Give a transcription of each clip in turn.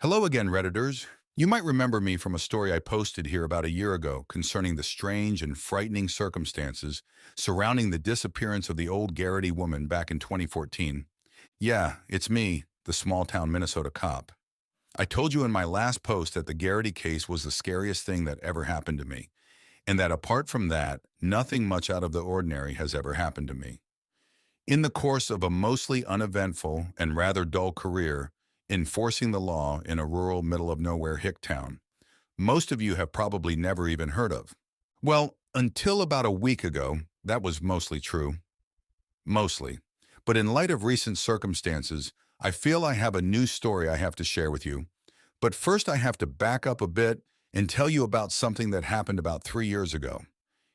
Hello again, Redditors. You might remember me from a story I posted here about a year ago concerning the strange and frightening circumstances surrounding the disappearance of the old Garrity woman back in 2014. Yeah, it's me, the small-town Minnesota cop. I told you in my last post that the Garrity case was the scariest thing that ever happened to me, and that apart from that, nothing much out of the ordinary has ever happened to me. In the course of a mostly uneventful and rather dull career enforcing the law in a rural middle-of-nowhere hick town, most of you have probably never even heard of. Well, until about a week ago, that was mostly true. Mostly. But in light of recent circumstances, I feel I have a new story I have to share with you. But first I have to back up a bit and tell you about something that happened about 3 years ago.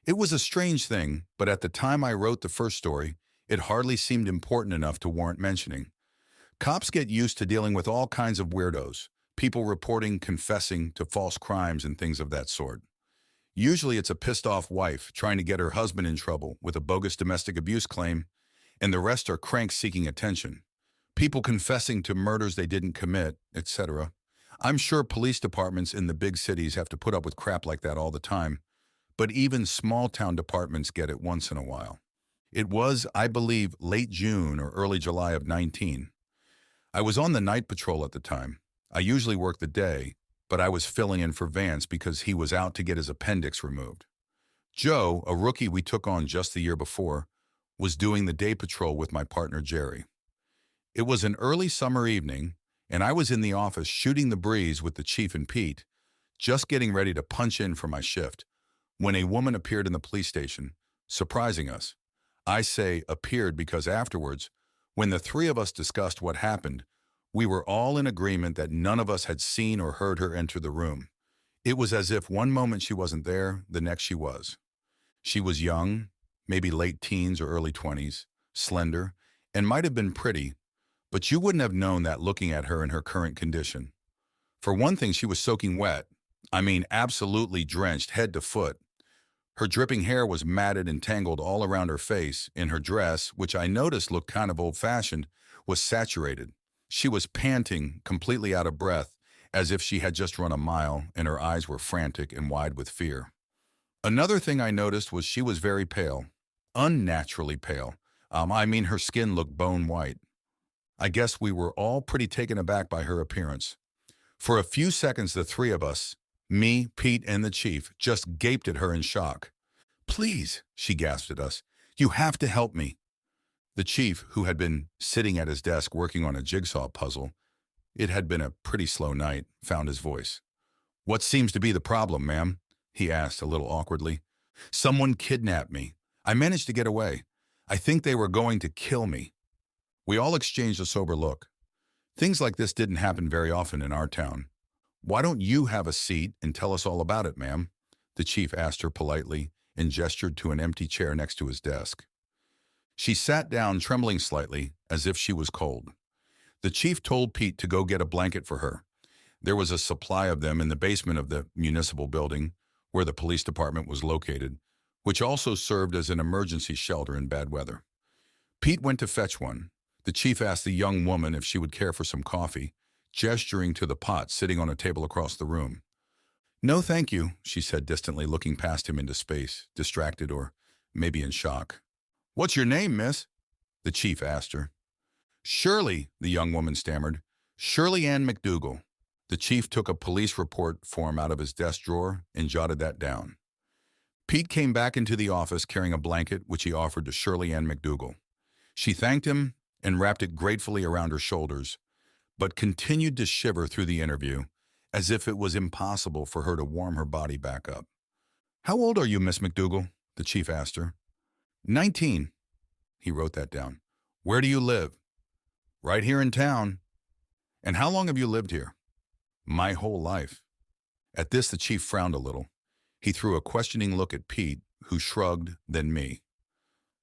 It was a strange thing, but at the time I wrote the first story, it hardly seemed important enough to warrant mentioning. Cops get used to dealing with all kinds of weirdos, people reporting, confessing to false crimes and things of that sort. Usually it's a pissed-off wife trying to get her husband in trouble with a bogus domestic abuse claim, and the rest are cranks seeking attention. People confessing to murders they didn't commit, etc. I'm sure police departments in the big cities have to put up with crap like that all the time, but even small-town departments get it once in a while. It was, I believe, late June or early July of 19. I was on the night patrol at the time. I usually work the day, but I was filling in for Vance because he was out to get his appendix removed. Joe, a rookie we took on just the year before, was doing the day patrol with my partner Jerry. It was an early summer evening, and I was in the office shooting the breeze with the chief and Pete, just getting ready to punch in for my shift, when a woman appeared in the police station, surprising us. I say appeared because afterwards, when the three of us discussed what happened, we were all in agreement that none of us had seen or heard her enter the room. It was as if one moment she wasn't there, the next she was. She was young, maybe late teens or early 20s, slender, and might have been pretty, but you wouldn't have known that looking at her in her current condition. For one thing, she was soaking wet. I mean, absolutely drenched head to foot. Her dripping hair was matted and tangled all around her face, and her dress, which I noticed looked kind of old-fashioned, was saturated. She was panting, completely out of breath, as if she had just run a mile, and her eyes were frantic and wide with fear. Another thing I noticed was she was very pale, unnaturally pale. I mean, her skin looked bone white. I guess we were all pretty taken aback by her appearance. For a few seconds, the three of us, me, Pete, and the chief, just gaped at her in shock. "Please," she gasped at us, "you have to help me." The chief, who had been sitting at his desk working on a jigsaw puzzle, it had been a pretty slow night, found his voice. "What seems to be the problem, ma'am?" he asked a little awkwardly. "Someone kidnapped me. I managed to get away. I think they were going to kill me." We all exchanged a sober look. Things like this didn't happen very often in our town. "Why don't you have a seat and tell us all about it, ma'am?" the chief asked her politely and gestured to an empty chair next to his desk. She sat down, trembling slightly, as if she was cold. The chief told Pete to go get a blanket for her. There was a supply of them in the basement of the municipal building, where the police department was located, which also served as an emergency shelter in bad weather. Pete went to fetch one. The chief asked the young woman if she would care for some coffee, gesturing to the pot sitting on a table across the room. "No, thank you," she said distantly, looking past him into space, distracted or maybe in shock. "What's your name, miss?" the chief asked her. "Shirley," the young woman stammered. "Shirley Ann McDougal." The chief took a police report form out of his desk drawer and jotted that down. Pete came back into the office carrying a blanket, which he offered to Shirley Ann McDougal. She thanked him and wrapped it gratefully around her shoulders, but continued to shiver through the interview, as if it was impossible for her to warm her body back up. "How old are you, Miss McDougal?" the chief asked her. 19. He wrote that down. "Where do you live?" "Right here in town." "And how long have you lived here?" "My whole life." At this, the chief frowned a little. He threw a questioning look at Pete, who shrugged, then me.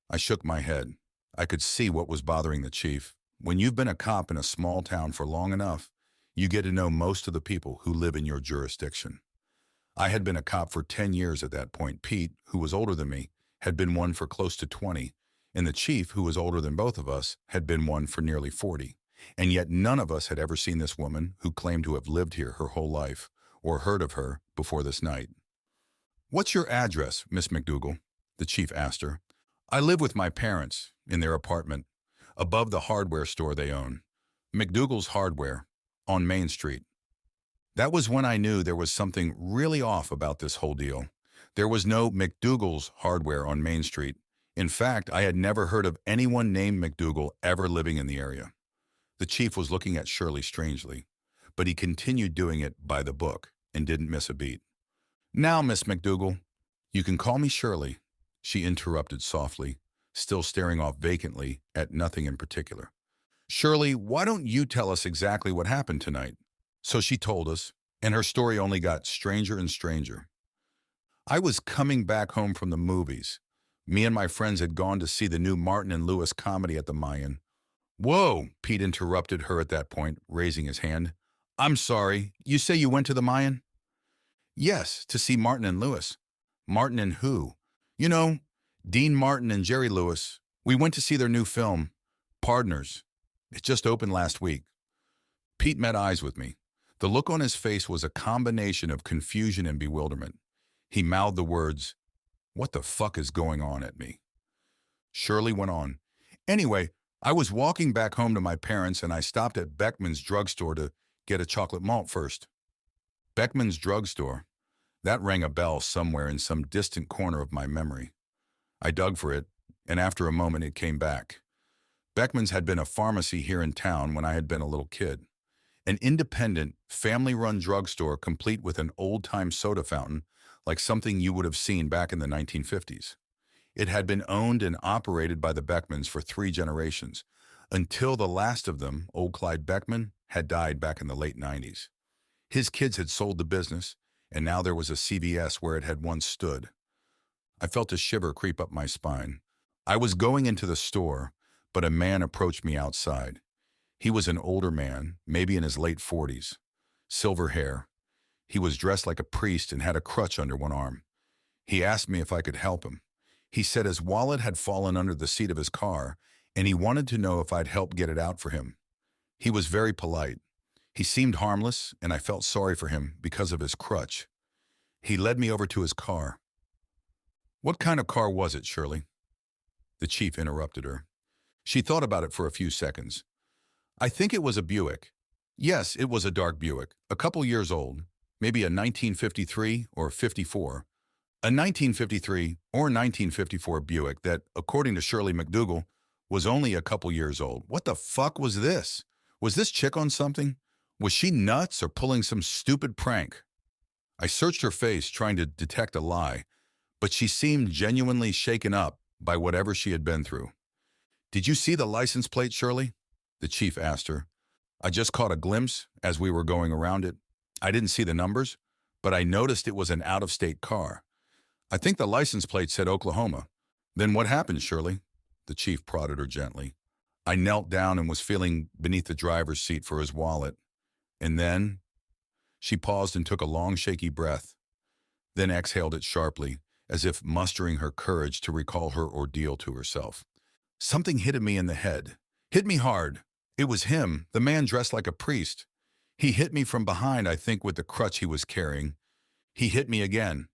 I shook my head. I could see what was bothering the chief. When you've been a cop in a small town for long enough, you get to know most of the people who live in your jurisdiction. I had been a cop for 10 years at that point. Pete, who was older than me, had been one for close to 20, and the chief, who was older than both of us, had been one for nearly 40. And yet none of us had ever seen this woman who claimed to have lived here her whole life or heard of her before this night. "What's your address, Miss McDougal?" the chief asked her. "I live with my parents in their apartment, above the hardware store they own, McDougal's Hardware, on Main Street." That was when I knew there was something really off about this whole deal. There was no McDougal's Hardware on Main Street. In fact, I had never heard of anyone named McDougal ever living in the area. The chief was looking at Shirley strangely, but he continued doing it by the book and didn't miss a beat. "Now, Miss McDougal, you can call me Shirley," she interrupted softly, still staring off vacantly at nothing in particular. "Shirley, why don't you tell us exactly what happened tonight?" So she told us, and her story only got stranger and stranger. "I was coming back home from the movies. Me and my friends had gone to see the new Martin and Lewis comedy at the Mayan." "Whoa," Pete interrupted her at that point, raising his hand. "I'm sorry, you say you went to the Mayan?" "Yes, to see Martin and Lewis." "Martin and who?" "You know, Dean Martin and Jerry Lewis. We went to see their new film, Partners. It just opened last week." Pete met eyes with me. The look on his face was a combination of confusion and bewilderment. He mouthed the words, "What the fuck is going on?" at me. Shirley went on. "Anyway, I was walking back home to my parents and I stopped at Beckman's drugstore to get a chocolate malt first." Beckman's drugstore. That rang a bell somewhere in some distant corner of my memory. I dug for it, and after a moment it came back. Beckman's had been a pharmacy here in town when I had been a little kid. An independent, family-run drugstore complete with an old-time soda fountain like something you would have seen back in the 1950s. It had been owned and operated by the Beckmans for 3 generations, until the last of them, old Clyde Beckman, had died back in the late 90s. His kids had sold the business, and now there was a CVS where it had once stood. I felt a shiver creep up my spine. I was going into the store, but a man approached me outside. He was an older man, maybe in his late 40s. Silver hair. He was dressed like a priest and had a crutch under one arm. He asked me if I could help him. He said his wallet had fallen under the seat of his car, and he wanted to know if I'd help get it out for him. He was very polite. He seemed harmless, and I felt sorry for him because of his crutch. He led me over to his car. "What kind of car was it, Shirley?" The chief interrupted her. She thought about it for a few seconds. "I think it was a Buick. Yes, it was a dark Buick, a couple years old, maybe a 1953 or 54. A 1953 or 1954 Buick that, according to Shirley McDougal, was only a couple years old." What the fuck was this? Was this chick on something? Was she nuts or pulling some stupid prank? I searched her face, trying to detect a lie, but she seemed genuinely shaken up by whatever she had been through. "Did you see the license plate, Shirley?" the chief asked her. "I just caught a glimpse as we were going around it. I didn't see the numbers, but I noticed it was an out-of-state car. I think the license plate said Oklahoma." "Then what happened, Shirley?" the chief prodded her gently. I knelt down and was feeling beneath the driver's seat for his wallet. And then she paused and took a long, shaky breath, then exhaled it sharply, as if mustering her courage to recall her ordeal to herself. Something hit me in the head. Hit me hard. It was him, the man dressed like a priest. He hit me from behind, I think, with the crutch he was carrying. He hit me again.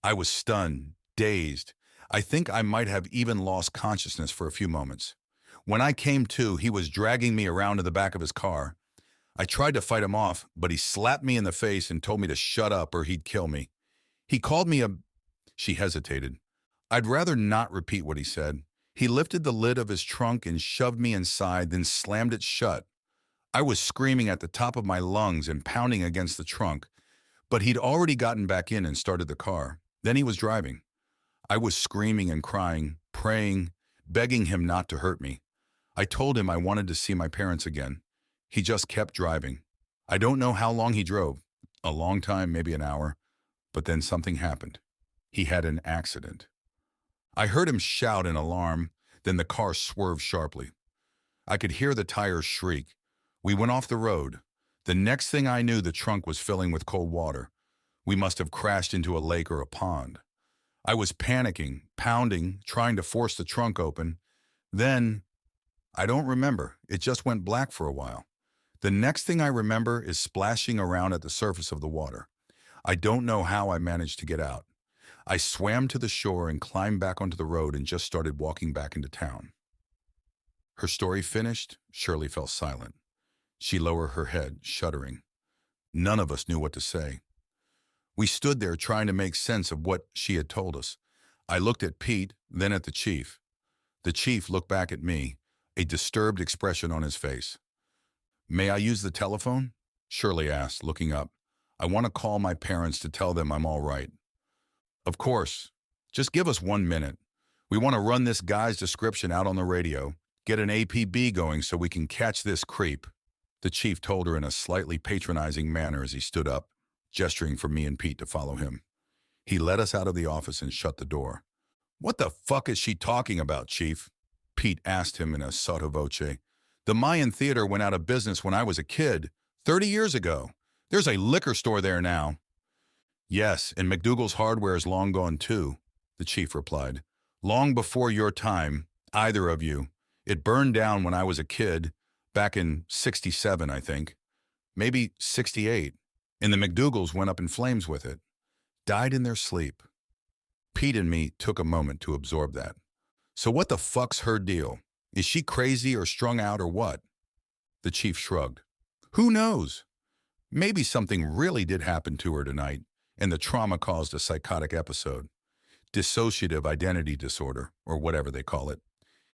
I was stunned, dazed. I think I might have even lost consciousness for a few moments. When I came to, he was dragging me around to the back of his car. I tried to fight him off, but he slapped me in the face and told me to shut up or he'd kill me. He called me a... She hesitated. I'd rather not repeat what he said. He lifted the lid of his trunk and shoved me inside, then slammed it shut. I was screaming at the top of my lungs and pounding against the trunk, but he'd already gotten back in and started the car. Then he was driving. I was screaming and crying, praying, begging him not to hurt me. I told him I wanted to see my parents again. He just kept driving. I don't know how long he drove. A long time, maybe an hour. But then something happened. He had an accident. I heard him shout in alarm, then the car swerved sharply. I could hear the tires shriek. We went off the road. The next thing I knew, the trunk was filling with cold water. We must have crashed into a lake or a pond. I was panicking, pounding, trying to force the trunk open. Then I don't remember. It just went black for a while. The next thing I remember is splashing around at the surface of the water. I don't know how I managed to get out. I swam to the shore and climbed back onto the road and just started walking back into town. Her story finished, Shirley fell silent. She lowered her head, shuddering. None of us knew what to say. We stood there trying to make sense of what she had told us. I looked at Pete, then at the chief. The chief looked back at me, a disturbed expression on his face. May I use the telephone? Shirley asked, looking up. I want to call my parents to tell them I'm all right. Of course. Just give us 1 minute. We want to run this guy's description out on the radio, get an APB going so we can catch this creep, the chief told her in a slightly patronizing manner as he stood up, gesturing for me and Pete to follow him. He led us out of the office and shut the door. What the fuck is she talking about, Chief? Pete asked him in a sotto voce. The Mayan Theater went out of business when I was a kid, 30 years ago. There's a liquor store there now. Yes, and McDougal's Hardware is long gone too, the chief replied. Long before your time, either of you. It burned down when I was a kid, back in '67, I think. Maybe '68. And the McDougals went up in flames with it. Died in their sleep. Pete and me took a moment to absorb that. So what the fuck's her deal? Is she crazy or strung out or what? The chief shrugged. Who knows? Maybe something really did happen to her tonight, and the trauma caused a psychotic episode. Dissociative identity disorder, or whatever they call it.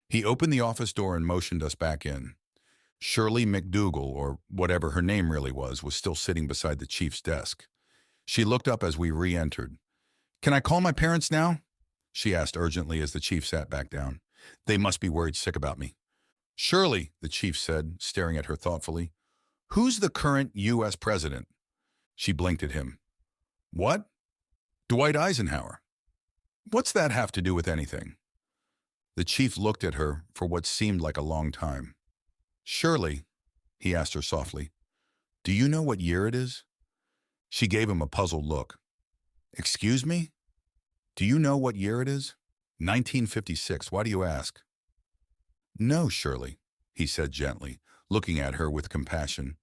He opened the office door and motioned us back in. Shirley McDougal, or whatever her name really was still sitting beside the chief's desk. She looked up as we re-entered. Can I call my parents now? She asked urgently as the chief sat back down. They must be worried sick about me. Shirley, the chief said, staring at her thoughtfully. Who's the current U.S. president? She blinked at him. What? Dwight Eisenhower. What's that have to do with anything? The chief looked at her for what seemed like a long time. Shirley, he asked her softly, do you know what year it is? She gave him a puzzled look. Excuse me? Do you know what year it is? 1956. Why do you ask? No, Shirley, he said gently, looking at her with compassion.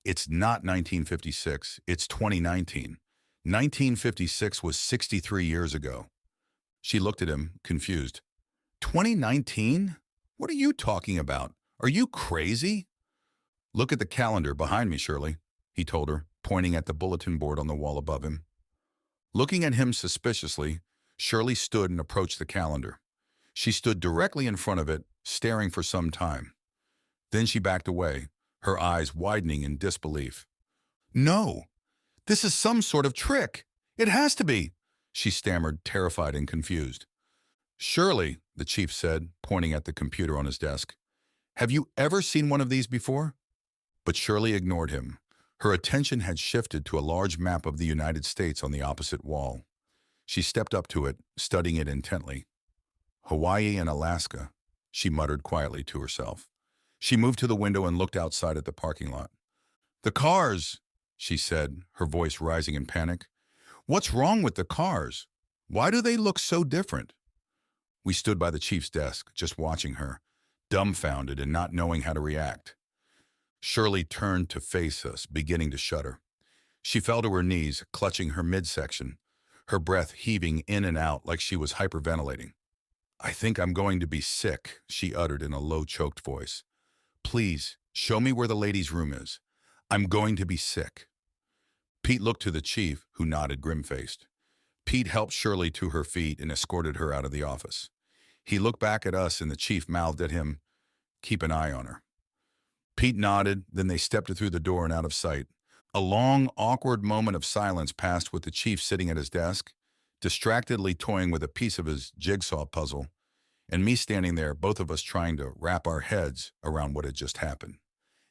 It's not 1956. It's 2019. 1956 was 63 years ago. She looked at him, confused. 2019? What are you talking about? Are you crazy? Look at the calendar behind me, Shirley, he told her, pointing at the bulletin board on the wall above him. Looking at him suspiciously, Shirley stood and approached the calendar. She stood directly in front of it, staring for some time. Then she backed away, her eyes widening in disbelief. No, this is some sort of trick. It has to be, she stammered, terrified and confused. Shirley, the chief said, pointing at the computer on his desk. Have you ever seen one of these before? But Shirley ignored him. Her attention had shifted to a large map of the United States on the opposite wall. She stepped up to it, studying it intently. Hawaii and Alaska, she muttered quietly to herself. She moved to the window and looked outside at the parking lot. The cars, she said, her voice rising in panic. What's wrong with the cars? Why do they look so different? We stood by the chief's desk, just watching her, dumbfounded and not knowing how to react. Shirley turned to face us, beginning to shudder. She fell to her knees, clutching her midsection, her breath heaving in and out like she was hyperventilating. I think I'm going to be sick, she uttered in a low, choked voice. Please, show me where the ladies' room is. I'm going to be sick. Pete looked to the chief, who nodded grim-faced. Pete helped Shirley to her feet and escorted her out of the office. He looked back at us and the chief mouthed at him, keep an eye on her. Pete nodded, then they stepped through the door and out of sight. A long, awkward moment of silence passed with the chief sitting at his desk, distractedly toying with a piece of his jigsaw puzzle, and me standing there, both of us trying to wrap our heads around what had just happened.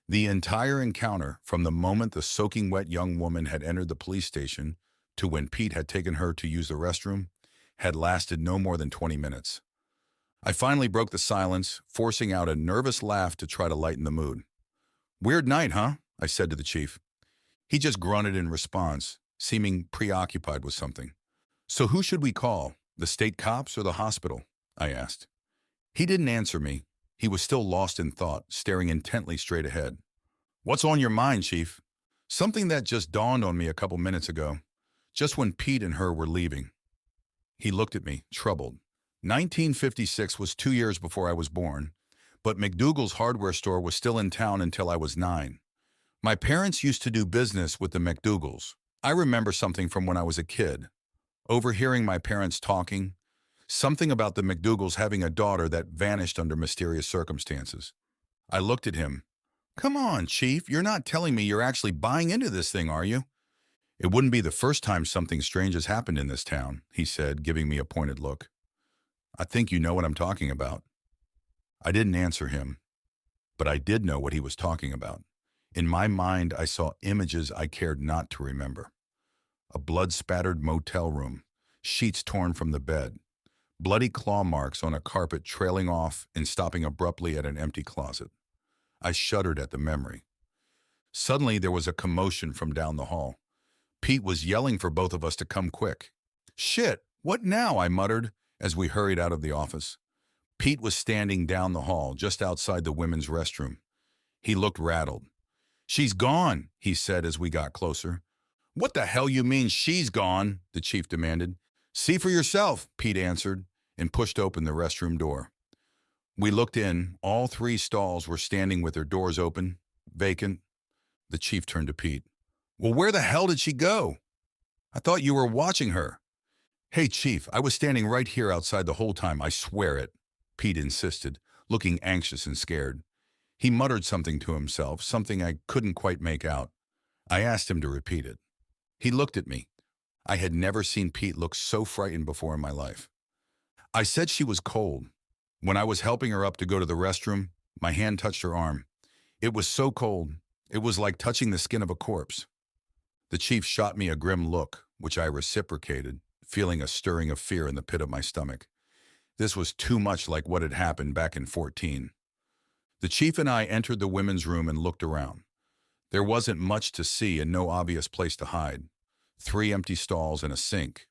The entire encounter, from the moment the soaking wet young woman had entered the police station to when Pete had taken her to use the restroom, had lasted no more than 20 minutes. I finally broke the silence, forcing out a nervous laugh to try to lighten the mood. Weird night, huh? I said to the chief. He just grunted in response, seeming preoccupied with something. So who should we call? The state cops or the hospital? I asked. He didn't answer me. He was still lost in thought, staring intently straight ahead. "What's on your mind, Chief?" "Something that just dawned on me a couple minutes ago, just when Pete and her were leaving." He looked at me, troubled. 1956 was 2 years before I was born, but McDougal's hardware store was still in town until I was 9. My parents used to do business with the McDougals. I remember something from when I was a kid, overhearing my parents talking, something about the McDougals having a daughter that vanished under mysterious circumstances. I looked at him. "Come on, Chief, you're not telling me you're actually buying into this thing, are you?" "It wouldn't be the first time something strange has happened in this town," he said, giving me a pointed look. "I think you know what I'm talking about." I didn't answer him, but I did know what he was talking about. In my mind, I saw images I cared not to remember. A blood-spattered motel room, sheets torn from the bed, bloody claw marks on a carpet trailing off and stopping abruptly at an empty closet. I shuddered at the memory. Suddenly, there was a commotion from down the hall. Pete was yelling for both of us to come quick. "Shit, what now?" I muttered as we hurried out of the office. Pete was standing down the hall, just outside the women's restroom. He looked rattled. "She's gone," he said as we got closer. "What the hell you mean she's gone?" the chief demanded. "See for yourself," Pete answered, and pushed open the restroom door. We looked in. All 3 stalls were standing with their doors open, vacant. The chief turned to Pete. "Well, where the hell did she go? I thought you were watching her." "Hey, Chief, I was standing right here outside the whole time, I swear it," Pete insisted, looking anxious and scared. He muttered something to himself, something I couldn't quite make out. I asked him to repeat it. He looked at me. I had never seen Pete look so frightened before in my life. I said she was cold. When I was helping her up to go to the restroom, my hand touched her arm. It was so cold, it was like touching the skin of a corpse. The chief shot me a grim look, which I reciprocated, feeling a stirring of fear in the pit of my stomach. This was too much like what had happened back in 14. The chief and I entered the women's room and looked around. There wasn't much to see and no obvious place to hide. 3 empty stalls and a sink.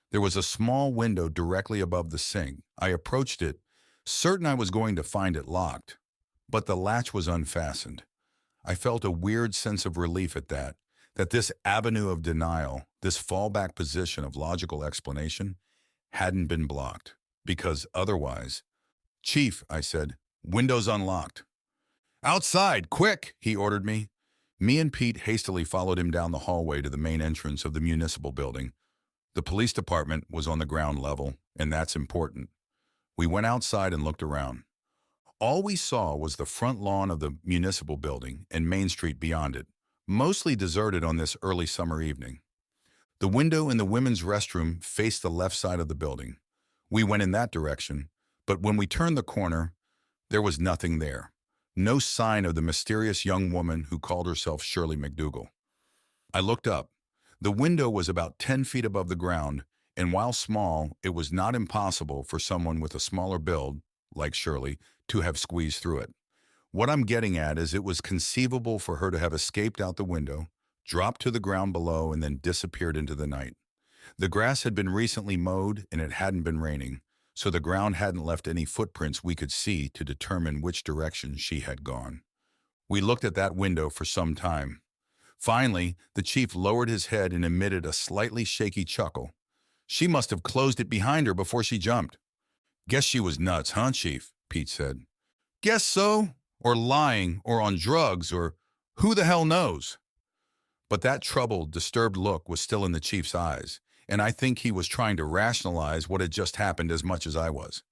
There was a small window directly above the sink. I approached it, certain I was going to find it locked, but the latch was unfastened. I felt a weird sense of relief at that this avenue of denial, this fallback position of logical explanation, hadn't been blocked, because otherwise— "Chief," I said, "window's unlocked." "Outside, quick," he ordered me. Me and Pete hastily followed him down the hallway to the main entrance of the municipal building. The police department was on the ground level, and that's important. We went outside and looked around. All we saw was the front lawn of the municipal building and Main Street beyond it, mostly deserted on this early summer evening. The window in the women's restroom faced the left side of the building. We went in that direction, but when we turned the corner, there was nothing there. No sign of the mysterious young woman who called herself Shirley McDougal. I looked up. The window was about 10 feet above the ground, and while small, it was not impossible for someone with a smaller build, like Shirley, to have squeezed through it. What I'm getting at is it was conceivable for her to have escaped out the window, dropped to the ground below, and then disappeared into the night. The grass had been recently mowed, and it hadn't been raining, so the ground hadn't left any footprints we could see to determine which direction she had gone. We looked at that window for some time. Finally, the chief lowered his head and emitted a slightly shaky chuckle. "She must have closed it behind her before she jumped." "Guess she was nuts, huh, Chief?" Pete said. "Guess so, or lying, or on drugs, or who the hell knows?" But that troubled, disturbed look was still in the chief's eyes, and I think he was trying to rationalize what had just happened as much as I was.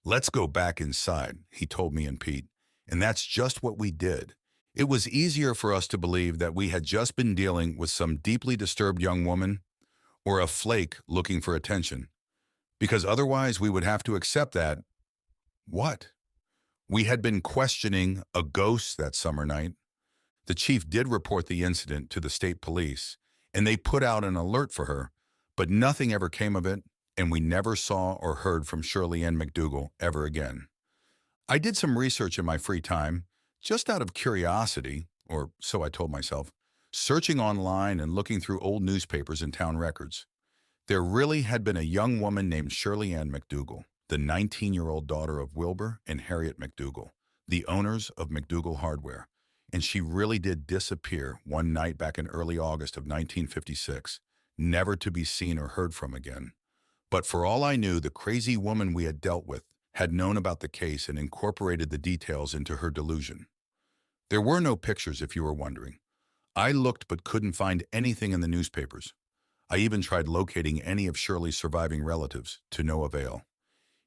"Let's go back inside," he told me and Pete, and that's just what we did. It was easier for us to believe that we had just been dealing with some deeply disturbed young woman or a flake looking for attention, because otherwise we would have to accept that— what? We had been questioning a ghost that summer night. The chief did report the incident to the state police, and they put out an alert for her, but nothing ever came of it, and we never saw or heard from Shirley Ann McDougal ever again. I did some research in my free time, just out of curiosity, or so I told myself, searching online and looking through old newspapers and town records. There really had been a young woman named Shirley Ann McDougal. the 19-year-old daughter of Wilbur and Harriet McDougal, the owners of McDougal Hardware. And she really did disappear one night back in early August of 1956, never to be seen or heard from again. But for all I knew, the crazy woman we had dealt with had known about the case and incorporated the details into her delusion. There were no pictures, if you were wondering. I looked but couldn't find anything in the newspapers. I even tried locating any of Shirley's surviving relatives, to no avail.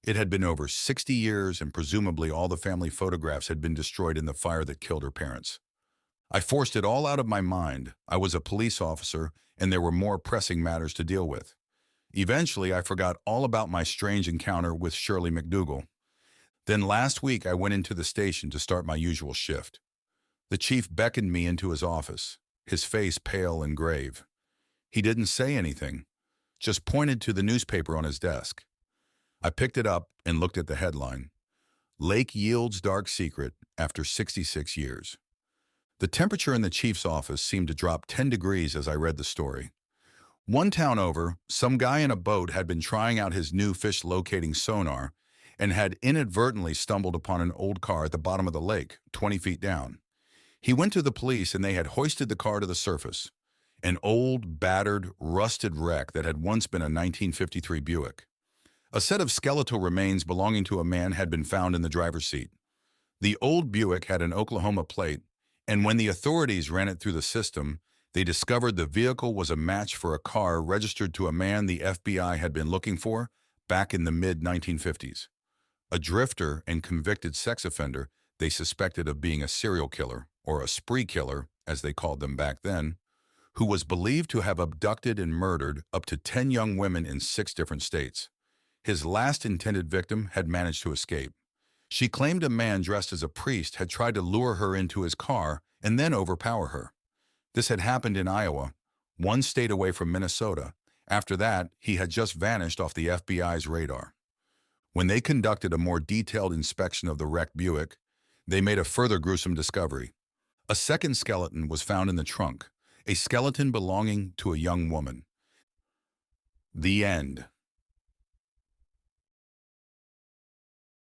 It had been over 60 years, and presumably all the family photographs had been destroyed in the fire that killed her parents. I forced it all out of my mind. I was a police officer, and there were more pressing matters to deal with. Eventually, I forgot all about my strange encounter with Shirley McDougal. Then last week, I went into the station to start my usual shift. The chief beckoned me into his office, his face pale and grave. He didn't say anything, just pointed to the newspaper on his desk. I picked it up and looked at the headline, "Lake Yields Dark Secret After 66 Years." The temperature in the chief's office seemed to drop 10 degrees as I read the story. One town over, some guy in a boat had been trying out his new fish locating sonar and had inadvertently stumbled upon an old car at the bottom of the lake, 20 feet down. He went to the police and they had hoisted the car to the surface. An old, battered, rusted wreck that had once been a 1953 Buick. A set of skeletal remains belonging to a man had been found in the driver's seat. The old Buick had an Oklahoma plate, and when the authorities ran it through the system, they discovered the vehicle was a match for a car registered to a man the FBI had been looking for back in the mid-1950s. A drifter and convicted sex offender they suspected of being a serial killer, or a spree killer, as they called them back then, who was believed to have abducted and murdered up to 10 young women in 6 different states. His last intended victim had managed to escape. She claimed a man dressed as a priest had tried to lure her into his car and then overpower her. This had happened in Iowa, one state away from Minnesota. After that, he had just vanished off the FBI's radar. When they conducted a more detailed inspection of the wrecked Buick, they made a further gruesome discovery. A second skeleton was found in the trunk, a skeleton belonging to a young woman. The end.